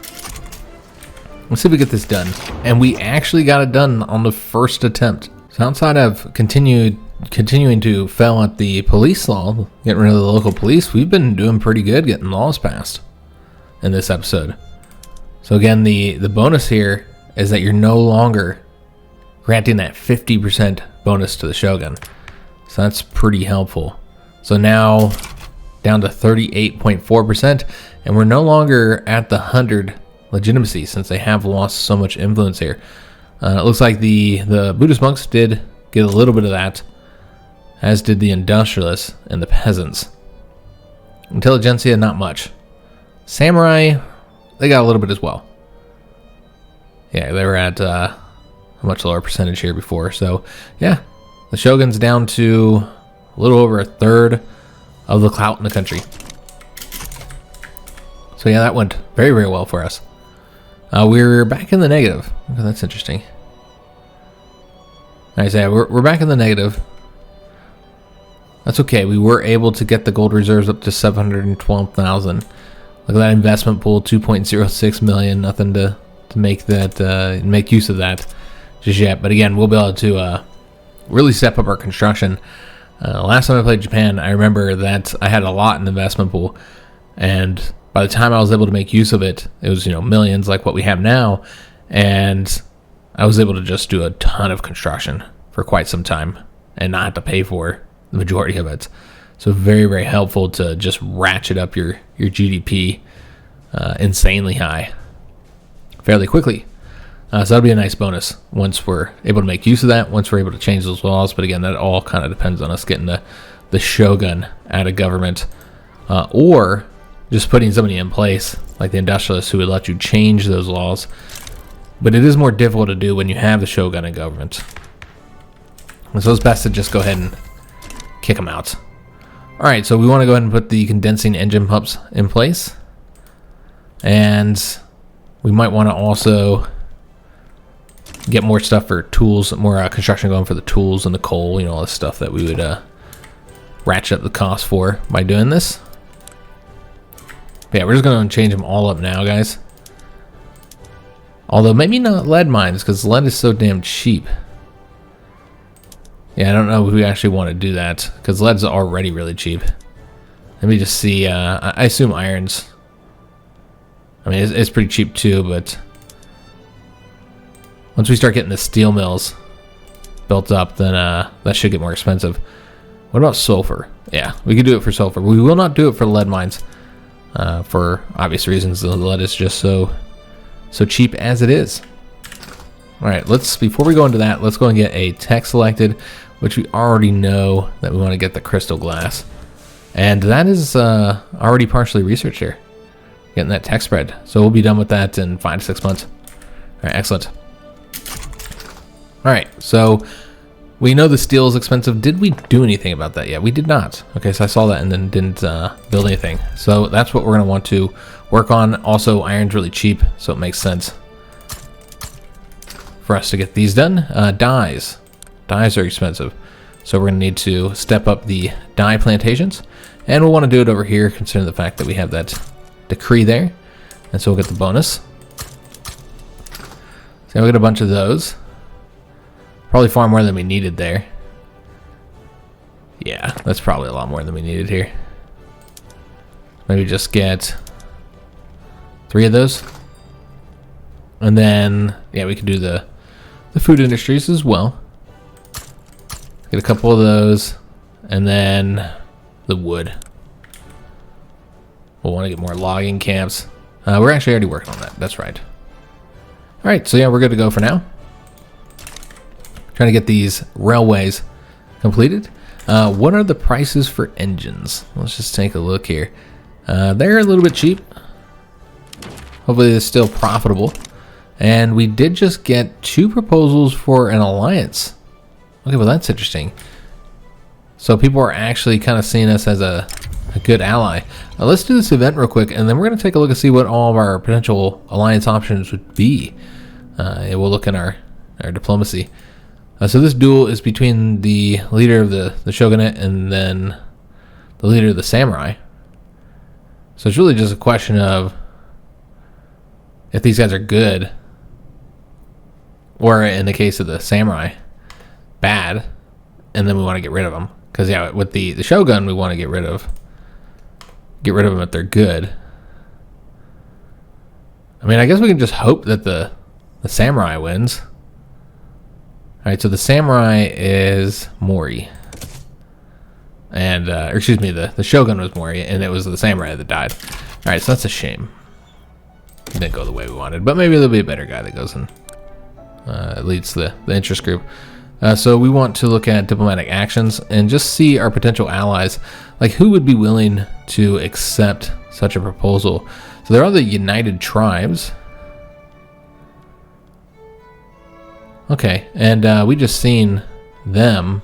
Let's see if we get this done. And we actually got it done on the first attempt. So outside of continuing to fail at the police law, getting rid of the local police, we've been doing pretty good getting laws passed in this episode. So again, the bonus here is that you're no longer granting that 50% bonus to the shogun. So that's pretty helpful. So now down to 38.4%, and we're no longer at the 100 legitimacy, since they have lost so much influence here. It looks like the Buddhist monks did get a little bit of that, as did the industrialists and the peasants. Intelligentsia, not much. Samurai, they got a little bit as well. Yeah, they were at a much lower percentage here before. So yeah, the shogun's down to a little over a third of the clout in the country. So yeah, that went very, very well for us. We're back in the negative. Okay, that's interesting. Like I say, we're back in the negative. That's okay. We were able to get the gold reserves up to 712,000. Look at that investment pool, 2.06 million. Nothing to make that make use of that just yet. But again, we'll be able to really step up our construction. Last time I played Japan, I remember that I had a lot in the investment pool, and by the time I was able to make use of it, it was, millions like what we have now, and I was able to just do a ton of construction for quite some time and not have to pay for the majority of it. So very, very helpful to just ratchet up your GDP insanely high fairly quickly. So that'll be a nice bonus once we're able to make use of that, once we're able to change those laws. But again, that all kind of depends on us getting the shogun out of government, or just putting somebody in place like the industrialists who would let you change those laws. But it is more difficult to do when you have the shogun in government. And so it's best to just go ahead and kick them out. All right, so we want to go ahead and put the condensing engine pumps in place. And we might want to also get more stuff for tools, more construction going for the tools and the coal, you know, all the stuff that we would ratchet up the cost for by doing this. But yeah, we're just going to change them all up now, guys. Although maybe not lead mines, because lead is so damn cheap. Yeah, I don't know if we actually want to do that, because lead's already really cheap. Let me just see. I assume irons. I mean, it's pretty cheap too, but once we start getting the steel mills built up, then that should get more expensive. What about sulfur? Yeah, we could do it for sulfur. We will not do it for lead mines, for obvious reasons. The lead is just so cheap as it is. All right, before we go into that, let's go and get a tech selected, which we already know that we want to get the crystal glass, and that is already partially researched here. Getting that tech spread, so we'll be done with that in 5 to 6 months. All right, excellent. All right, so we know the steel is expensive. Did we do anything about that yet? We did not. Okay, so I saw that and then didn't build anything. So that's what we're going to want to work on. Also, iron's really cheap, so it makes sense for us to get these done. Dyes. Dyes are expensive, so we're going to need to step up the dye plantations. And we'll want to do it over here, considering the fact that we have that decree there. And so we'll get the bonus. So we'll get a bunch of those. Probably far more than we needed there. Yeah, that's probably a lot more than we needed here. Maybe just get 3 of those. And then, yeah, we could do the food industries as well. Get a couple of those. And then the wood. We'll want to get more logging camps. We're actually already working on that. That's right. All right, so yeah, we're good to go for now. Trying to get these railways completed. What are the prices for engines? Let's just take a look here. They're a little bit cheap. Hopefully they're still profitable. And we did just get 2 proposals for an alliance. Okay, well that's interesting. So people are actually kind of seeing us as a good ally. Let's do this event real quick, and then we're going to take a look and see what all of our potential alliance options would be. And we'll look at our diplomacy. So this duel is between the leader of the shogunate and then the leader of the samurai. So it's really just a question of if these guys are good, or in the case of the samurai, bad, and then we want to get rid of them. Because yeah, with the shogun, we want to get rid of them if they're good. I mean, I guess we can just hope that the samurai wins. All right, so the samurai is Mori, and or excuse me, the shogun was Mori, and it was the samurai that died. All right, so that's a shame. It didn't go the way we wanted, but maybe there'll be a better guy that goes and leads the interest group. So we want to look at diplomatic actions and just see our potential allies, like who would be willing to accept such a proposal. So there are the United Tribes. Okay, and we just seen them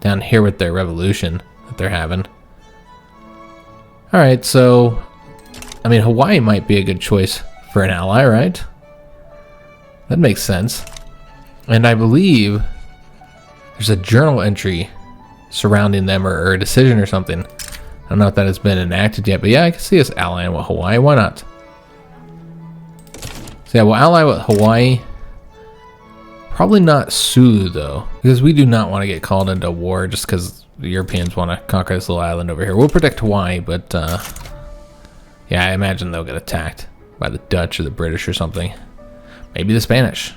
down here with their revolution that they're having. Alright, so, I mean, Hawaii might be a good choice for an ally, right? That makes sense. And I believe there's a journal entry surrounding them, or a decision or something. I don't know if that has been enacted yet, but yeah, I can see us allying with Hawaii. Why not? So yeah, we'll ally with Hawaii. Probably not Sulu, though, because we do not want to get called into war just because the Europeans want to conquer this little island over here. We'll protect Hawaii, but yeah, I imagine they'll get attacked by the Dutch or the British or something. Maybe the Spanish.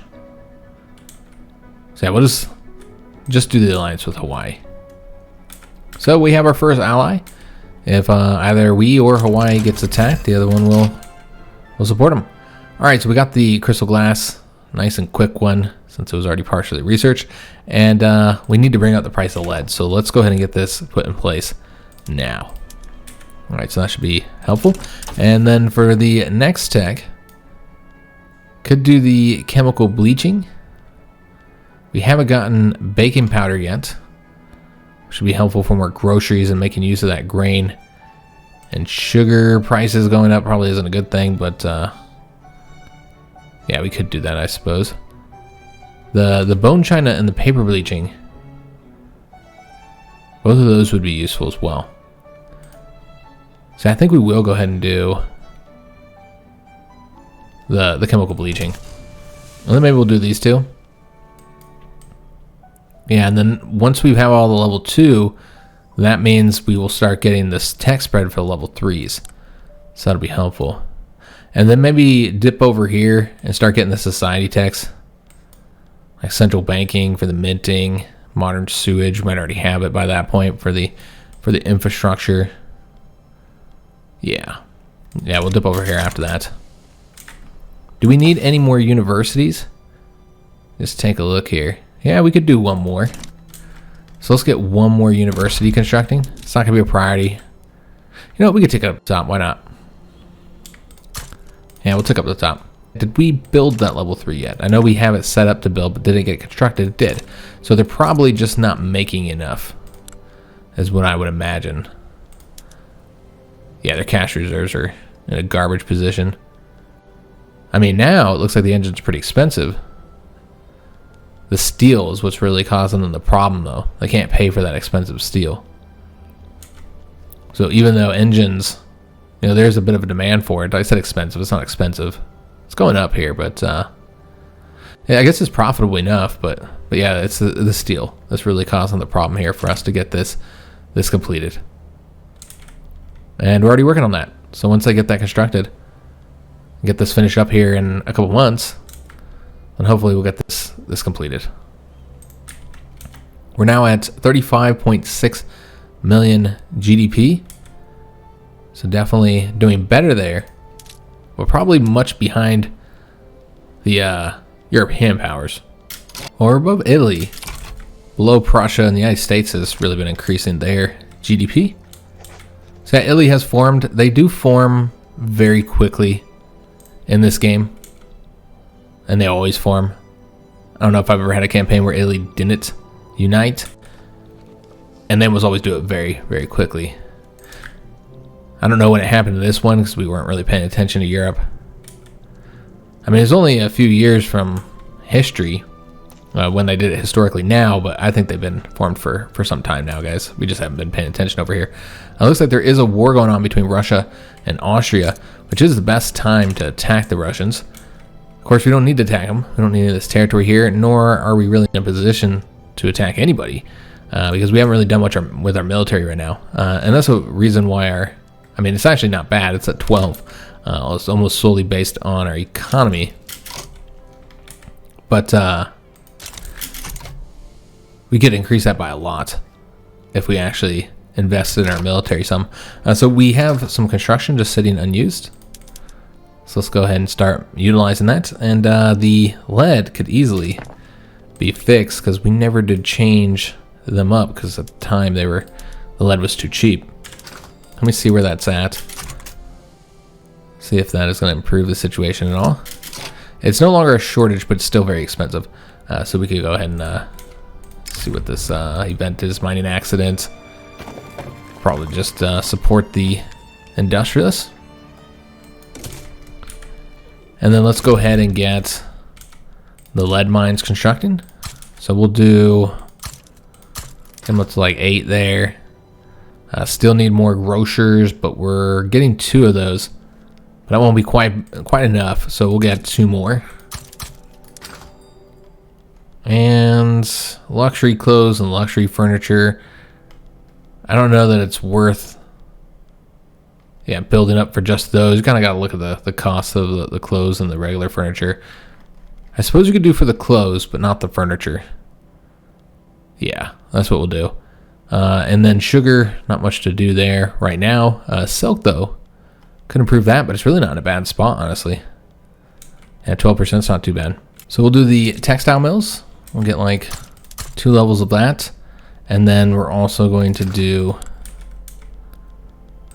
So yeah, we'll just do the alliance with Hawaii. So we have our first ally If either we or Hawaii gets attacked, the other one will support them. All right, so we got the crystal glass, nice and quick one since it was already partially researched, and we need to bring up the price of lead. So let's go ahead and get this put in place now. All right, so that should be helpful. And then for the next tech, could do the chemical bleaching. We haven't gotten baking powder yet. Should be helpful for more groceries and making use of that grain. And sugar prices going up probably isn't a good thing, but yeah, we could do that, I suppose. The bone china and the paper bleaching, both of those would be useful as well. So I think we will go ahead and do the chemical bleaching. And then maybe we'll do these two. Yeah, and then once we have all the level 2, that means we will start getting this tech spread for the level 3s. So that'll be helpful. And then maybe dip over here and start getting the society techs. Like central banking for the minting, modern sewage, we might already have it by that point for the infrastructure. Yeah, we'll dip over here after that. Do we need any more universities? Just take a look here. Yeah, we could do one more. So let's get one more university constructing. It's not gonna be a priority. You know what, we could take it up top, why not? Yeah, we'll take up the top. Did we build that level 3 yet? I know we have it set up to build, but did it get constructed? It did. So they're probably just not making enough, is what I would imagine. Yeah, their cash reserves are in a garbage position. I mean, now it looks like the engine's pretty expensive. The steel is what's really causing them the problem, though. They can't pay for that expensive steel. So even though engines, you know, there's a bit of a demand for it. I said expensive. It's not expensive. It's going up here, but yeah, I guess it's profitable enough. But yeah, it's the steel that's really causing the problem here for us to get this completed. And we're already working on that. So once I get that constructed, get this finished up here in a couple months, and hopefully we'll get this completed. We're now at 35.6 million GDP. So definitely doing better there. We're probably much behind the European powers. Or above Italy. Below Prussia and the United States has really been increasing their GDP. So yeah, Italy has formed. They do form very quickly in this game. And they always form. I don't know if I've ever had a campaign where Italy didn't unite. And they almost always do it very, very quickly. I don't know when it happened to this one because we weren't really paying attention to Europe. I mean, it's only a few years from history when they did it historically now, but I think they've been formed for some time now, guys. We just haven't been paying attention over here. It looks like there is a war going on between Russia and Austria, which is the best time to attack the Russians. Of course, we don't need to attack them. We don't need this territory here, nor are we really in a position to attack anybody because we haven't really done much with our military right now. And that's a reason why I mean, it's actually not bad. It's at 12. It's almost solely based on our economy. But we could increase that by a lot if we actually invested in our military some. So we have some construction just sitting unused. So let's go ahead and start utilizing that. And the lead could easily be fixed because we never did change them up because at the time the lead was too cheap. Let me see where that's at. See if that is going to improve the situation at all. It's no longer a shortage, but it's still very expensive. So we could go ahead and see what this event is. Mining accident. Probably just support the industrialists. And then let's go ahead and get the lead mines constructing. So we'll do, and what's like 8 there. Still need more grocers, but we're getting 2 of those. But that won't be quite enough, so we'll get 2 more. And luxury clothes and luxury furniture. I don't know that it's worth building up for just those. You kind of got to look at the cost of the clothes and the regular furniture. I suppose you could do for the clothes, but not the furniture. Yeah, that's what we'll do. And then sugar, not much to do there right now. Silk, though, could improve that, but it's really not in a bad spot, honestly. Yeah, 12% is not too bad. So we'll do the textile mills. We'll get like 2 levels of that. And then we're also going to do,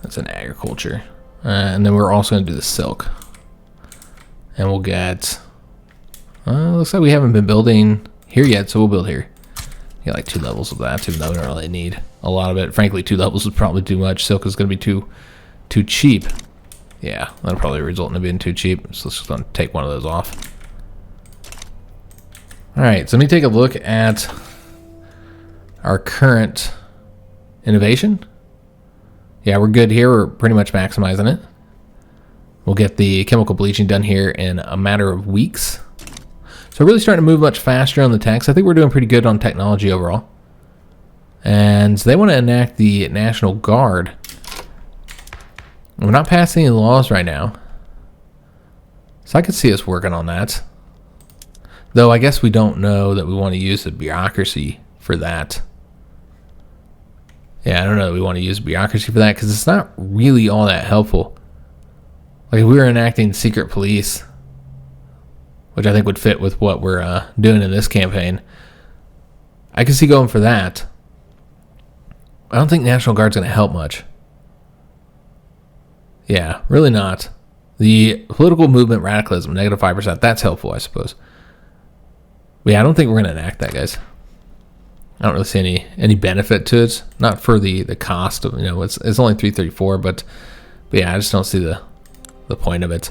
that's an agriculture. And then we're also going to do the silk. And we'll get, looks like we haven't been building here yet, so we'll build here. Get like 2 levels of that, even though we don't really need a lot of it. Frankly, 2 levels is probably too much. Silk is going to be too cheap. Yeah, that'll probably result in it being too cheap. So let's just take one of those off. All right, so let me take a look at our current innovation. Yeah, we're good here. We're pretty much maximizing it. We'll get the chemical bleaching done here in a matter of weeks. So we're really starting to move much faster on the techs. I think we're doing pretty good on technology overall. And they want to enact the National Guard. We're not passing any laws right now. So I could see us working on that. Though I guess we don't know that we want to use the bureaucracy for that. Yeah, I don't know that we want to use bureaucracy for that because it's not really all that helpful. Like if we were enacting secret police, which I think would fit with what we're doing in this campaign, I can see going for that. I don't think National Guard's going to help much. Yeah, really not. The political movement radicalism, -5%, that's helpful, I suppose. But yeah, I don't think we're going to enact that, guys. I don't really see any benefit to it. Not for the cost of, it's only 334, but yeah, I just don't see the point of it.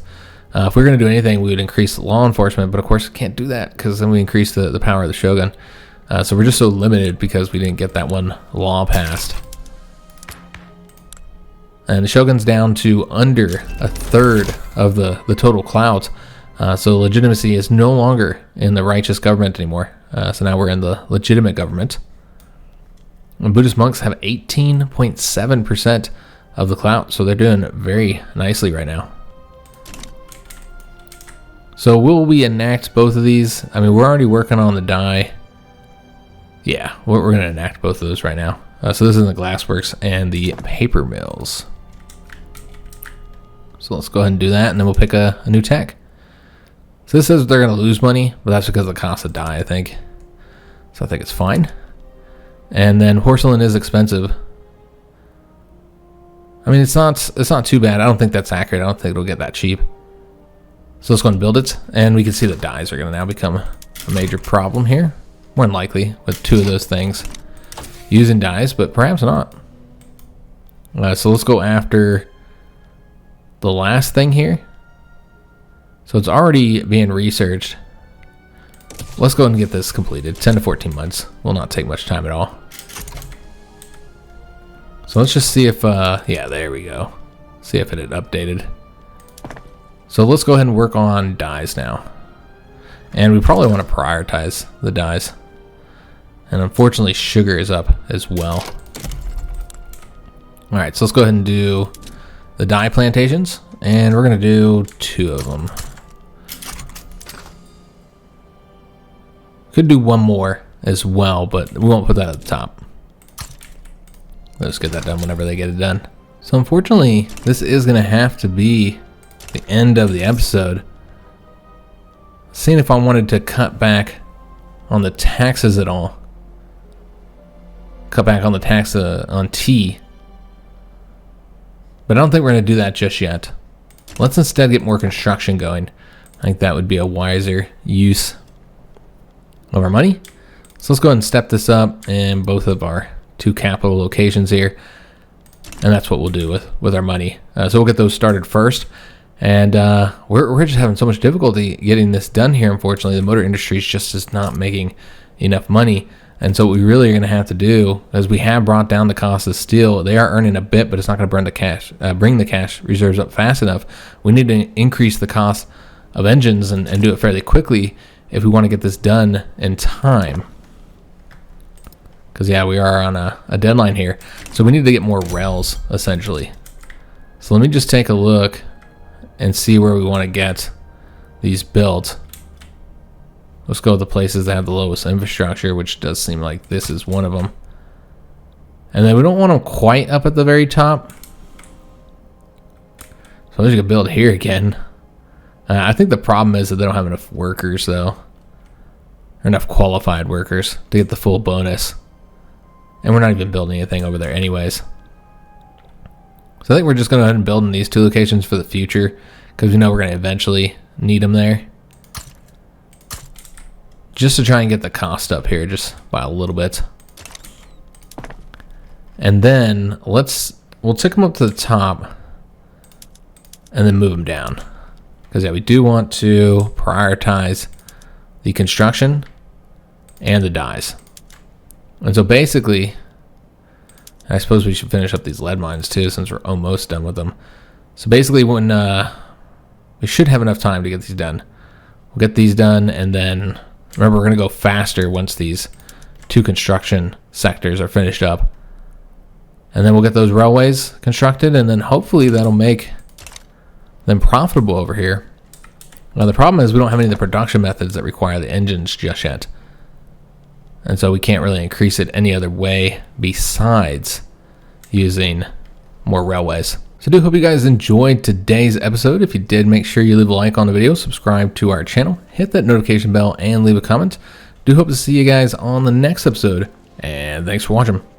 If we're going to do anything, we would increase law enforcement, but of course we can't do that because then we increase the power of the Shogun. So we're just so limited because we didn't get that one law passed. And the Shogun's down to under 1/3 of the total clout. So legitimacy is no longer in the righteous government anymore. So now we're in the legitimate government. And Buddhist monks have 18.7% of the clout. So they're doing very nicely right now. So will we enact both of these? I mean, we're already working on the dye. Yeah, we're going to enact both of those right now. So this is the glassworks and the paper mills. So let's go ahead and do that, and then we'll pick a new tech. So this says they're going to lose money, but that's because of the cost of dye, I think. So I think it's fine. And then porcelain is expensive. I mean, it's not too bad. I don't think that's accurate. I don't think it'll get that cheap. So let's go and build it, and we can see that dyes are going to now become a major problem here. More than likely with 2 of those things using dyes, but perhaps not. So let's go after the last thing here. So it's already being researched. Let's go and get this completed. 10 to 14 months. Will not take much time at all. So let's just see if, yeah, there we go. See if it had updated. So let's go ahead and work on dyes now. And we probably want to prioritize the dyes. And unfortunately, sugar is up as well. All right, so let's go ahead and do the dye plantations. And we're going to do 2 of them. Could do 1 more as well, but we won't put that at the top. Let's get that done whenever they get it done. So unfortunately, this is going to have to be the end of the episode. Seeing if I wanted to cut back on the taxes at all. Cut back on the tax on tea. But I don't think we're going to do that just yet. Let's instead get more construction going. I think that would be a wiser use of our money. So let's go ahead and step this up in both of our 2 capital locations here. And that's what we'll do with our money. So we'll get those started first. And we're just having so much difficulty getting this done here, unfortunately. The motor industry is just not making enough money. And so what we really are going to have to do, as we have brought down the cost of steel, they are earning a bit, but it's not going to bring the cash reserves up fast enough. We need to increase the cost of engines and do it fairly quickly if we want to get this done in time. Because, yeah, we are on a deadline here. So we need to get more rails, essentially. So let me just take a look and see where we want to get these built. Let's go to the places that have the lowest infrastructure, which does seem like this is one of them. And then we don't want them quite up at the very top. So I'm just gonna build here again. I think the problem is that they don't have enough workers though. Or enough qualified workers to get the full bonus. And we're not even building anything over there anyways. So I think we're just going to go ahead and build in these 2 locations for the future. Because we know we're going to eventually need them there. Just to try and get the cost up here just by a little bit. And then we'll take them up to the top. And then move them down. Because yeah, we do want to prioritize the construction and the dyes. And so basically, I suppose we should finish up these lead mines too, since we're almost done with them. So basically, when we should have enough time to get these done. We'll get these done, and then remember, we're going to go faster once these 2 construction sectors are finished up. And then we'll get those railways constructed, and then hopefully that'll make them profitable over here. Now the problem is we don't have any of the production methods that require the engines just yet. And so we can't really increase it any other way besides using more railways. So I do hope you guys enjoyed today's episode. If you did, make sure you leave a like on the video, subscribe to our channel, hit that notification bell, and leave a comment. Do hope to see you guys on the next episode, and thanks for watching.